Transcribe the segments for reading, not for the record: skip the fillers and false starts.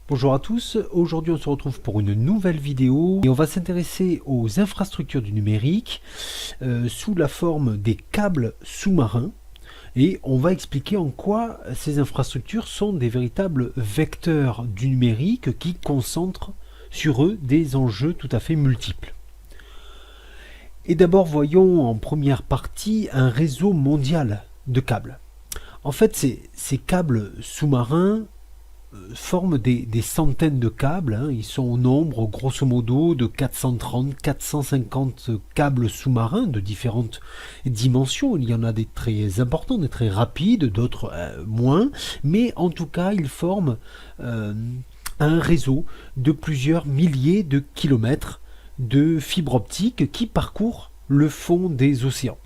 Bonjour à tous, aujourd'hui on se retrouve pour une nouvelle vidéo et on va s'intéresser aux infrastructures du numérique sous la forme des câbles sous-marins et on va expliquer en quoi ces infrastructures sont des véritables vecteurs du numérique qui concentrent sur eux des enjeux tout à fait multiples. Et d'abord voyons en première partie un réseau mondial de câbles. En fait ces câbles sous-marins forment des centaines de câbles, hein. Ils sont au nombre grosso modo de 430-450 câbles sous-marins de différentes dimensions. Il y en a des très importants, des très rapides, d'autres moins, mais en tout cas ils forment un réseau de plusieurs milliers de kilomètres de fibres optiques qui parcourent le fond des océans,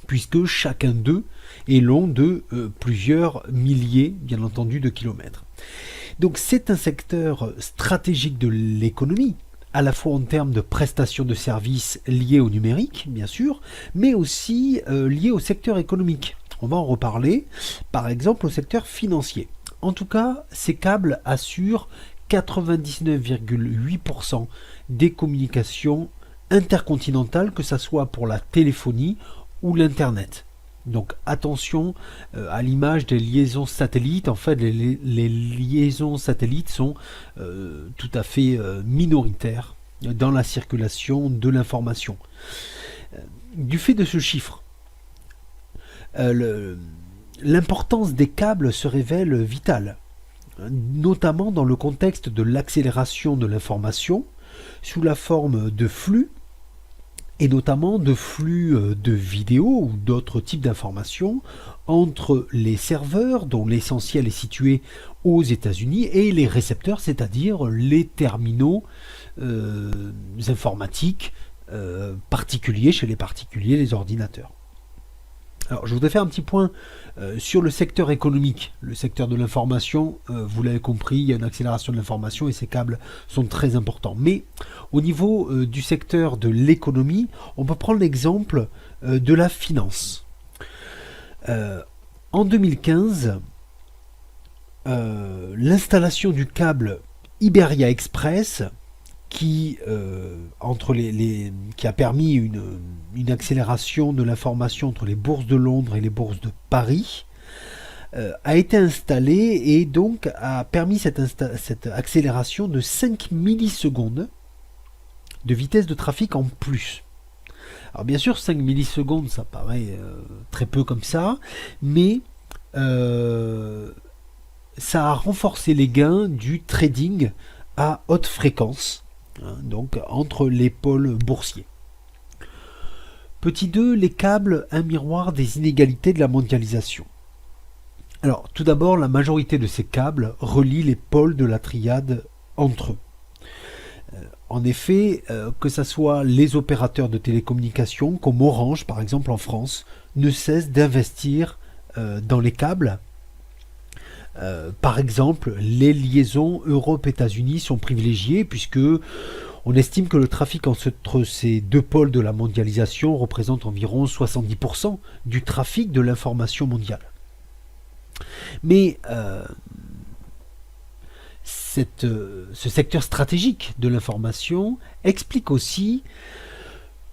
puisque chacun d'eux est long de plusieurs milliers, bien entendu, de kilomètres. Donc c'est un secteur stratégique de l'économie, à la fois en termes de prestations de services liés au numérique, bien sûr, mais aussi liés au secteur économique. On va en reparler, par exemple au secteur financier. En tout cas, ces câbles assurent 99,8% des communications intercontinentales, que ce soit pour la téléphonie ou l'Internet. Donc attention à l'image des liaisons satellites. En fait, les liaisons satellites sont tout à fait minoritaires dans la circulation de l'information. Du fait de ce chiffre, l'importance des câbles se révèle vitale, notamment dans le contexte de l'accélération de l'information sous la forme de flux, et notamment de flux de vidéos ou d'autres types d'informations entre les serveurs, dont l'essentiel est situé aux États-Unis, et les récepteurs, c'est-à-dire les terminaux informatiques particuliers, chez les particuliers, les ordinateurs. Alors, je voudrais faire un petit point sur le secteur économique, le secteur de l'information. Vous l'avez compris, il y a une accélération de l'information et ces câbles sont très importants. Mais au niveau du secteur de l'économie, on peut prendre l'exemple de la finance. En 2015, l'installation du câble Iberia Express qui a permis une accélération de l'information entre les bourses de Londres et les bourses de Paris, a été installée et donc a permis cette accélération de 5 millisecondes de vitesse de trafic en plus. Alors bien sûr, 5 millisecondes, ça paraît très peu comme ça, mais ça a renforcé les gains du trading à haute fréquence, donc entre les pôles boursiers. Petit 2, les câbles, un miroir des inégalités de la mondialisation. Alors, tout d'abord, la majorité de ces câbles relient les pôles de la triade entre eux. En effet, que ce soit les opérateurs de télécommunications, comme Orange par exemple en France, ne cessent d'investir dans les câbles. Par exemple, les liaisons Europe-États-Unis sont privilégiées puisque on estime que le trafic entre ces deux pôles de la mondialisation représente environ 70% du trafic de l'information mondiale. Mais ce secteur stratégique de l'information explique aussi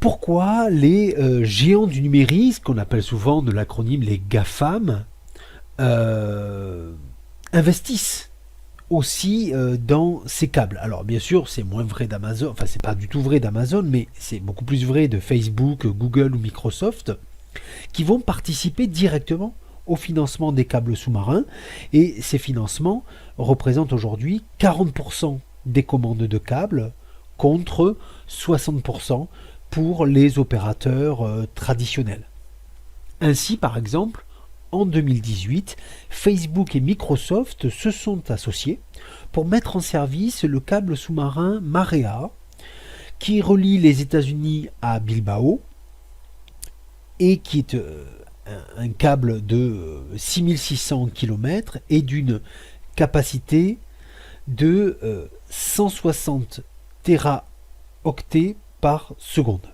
pourquoi les géants du numérique, ce qu'on appelle souvent de l'acronyme les GAFAM, investissent aussi dans ces câbles. Alors bien sûr, c'est moins vrai d'Amazon, enfin c'est pas du tout vrai d'Amazon, mais c'est beaucoup plus vrai de Facebook, Google ou Microsoft, qui vont participer directement au financement des câbles sous-marins, et ces financements représentent aujourd'hui 40% des commandes de câbles contre 60% pour les opérateurs traditionnels. Ainsi, par exemple, en 2018, Facebook et Microsoft se sont associés pour mettre en service le câble sous-marin Marea qui relie les États-Unis à Bilbao et qui est un câble de 6600 km et d'une capacité de 160 téraoctets par seconde.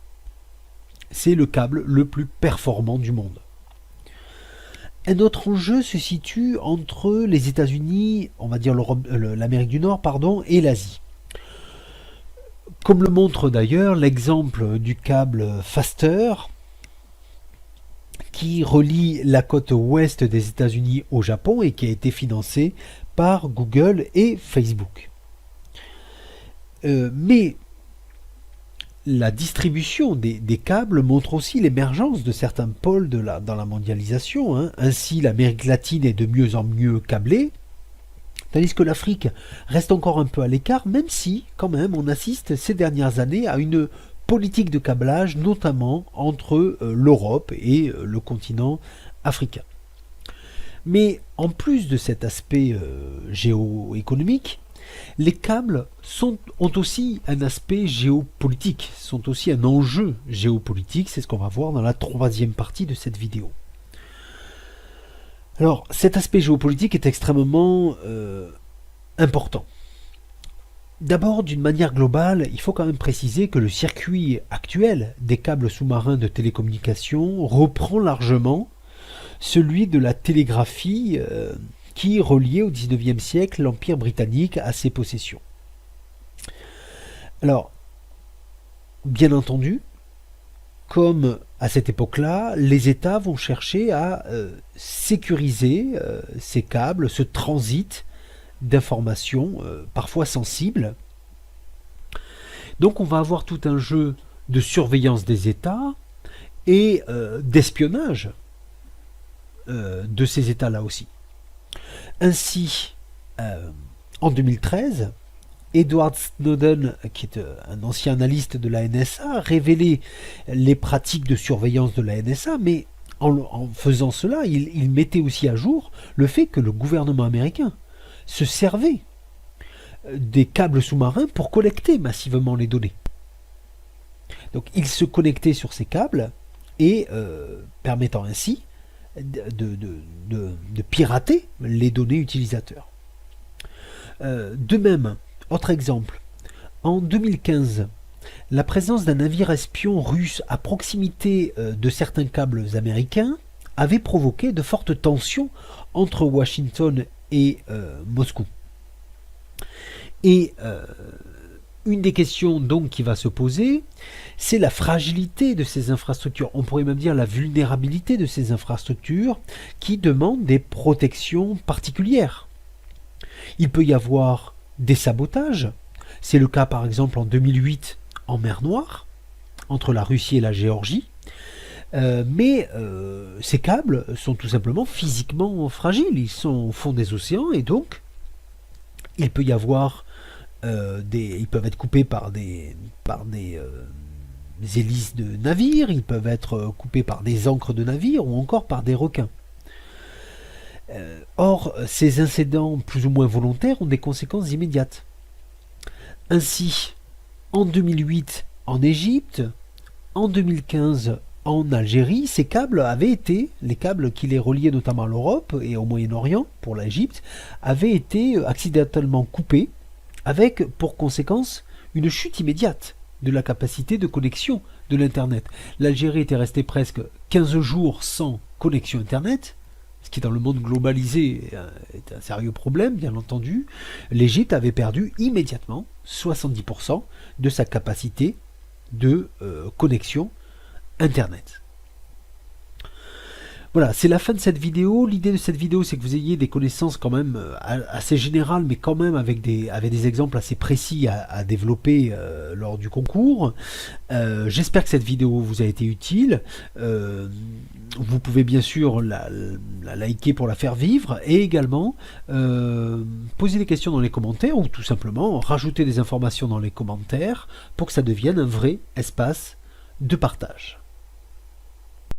C'est le câble le plus performant du monde. Un autre enjeu se situe entre les États-Unis, on va dire l'Amérique du Nord, pardon, et l'Asie. Comme le montre d'ailleurs l'exemple du câble Faster, qui relie la côte ouest des États-Unis au Japon et qui a été financé par Google et Facebook. Mais la distribution des câbles montre aussi l'émergence de certains pôles dans la mondialisation. Hein. Ainsi, l'Amérique latine est de mieux en mieux câblée, tandis que l'Afrique reste encore un peu à l'écart, même si, quand même, on assiste ces dernières années à une politique de câblage, notamment entre l'Europe et le continent africain. Mais en plus de cet aspect géoéconomique, les câbles ont aussi un aspect géopolitique, sont aussi un enjeu géopolitique, c'est ce qu'on va voir dans la troisième partie de cette vidéo. Alors, cet aspect géopolitique est extrêmement important. D'abord, d'une manière globale, il faut quand même préciser que le circuit actuel des câbles sous-marins de télécommunication reprend largement celui de la télégraphie qui reliait au XIXe siècle l'Empire britannique à ses possessions. Alors, bien entendu, comme à cette époque-là, les États vont chercher à sécuriser ces câbles, ce transit d'informations parfois sensibles. Donc on va avoir tout un jeu de surveillance des États et d'espionnage de ces États-là aussi. Ainsi, en 2013, Edward Snowden, qui est un ancien analyste de la NSA, révélait les pratiques de surveillance de la NSA, mais en faisant cela, il mettait aussi à jour le fait que le gouvernement américain se servait des câbles sous-marins pour collecter massivement les données. Donc il se connectait sur ces câbles et permettant ainsi de pirater les données utilisateurs. De même, autre exemple, en 2015, la présence d'un navire espion russe à proximité de certains câbles américains avait provoqué de fortes tensions entre Washington et Moscou. Et une des questions donc qui va se poser, c'est la fragilité de ces infrastructures, on pourrait même dire la vulnérabilité de ces infrastructures qui demandent des protections particulières. Il peut y avoir des sabotages, c'est le cas par exemple en 2008 en mer Noire, entre la Russie et la Géorgie, mais ces câbles sont tout simplement physiquement fragiles, ils sont au fond des océans et donc il peut y avoir ils peuvent être coupés par des hélices de navires, ils peuvent être coupés par des ancres de navires ou encore par des requins. Or, ces incidents plus ou moins volontaires ont des conséquences immédiates. Ainsi, en 2008 en Égypte, en 2015 en Algérie, ces câbles avaient été, les câbles qui les reliaient notamment à l'Europe et au Moyen-Orient, pour l'Égypte, avaient été accidentellement coupés, avec pour conséquence une chute immédiate de la capacité de connexion de l'Internet. L'Algérie était restée presque 15 jours sans connexion Internet, ce qui dans le monde globalisé est un sérieux problème, bien entendu. L'Égypte avait perdu immédiatement 70% de sa capacité de connexion Internet. Voilà, c'est la fin de cette vidéo. L'idée de cette vidéo, c'est que vous ayez des connaissances quand même assez générales, mais quand même avec des exemples assez précis à développer lors du concours. J'espère que cette vidéo vous a été utile. Vous pouvez bien sûr la liker pour la faire vivre et également poser des questions dans les commentaires ou tout simplement rajouter des informations dans les commentaires pour que ça devienne un vrai espace de partage.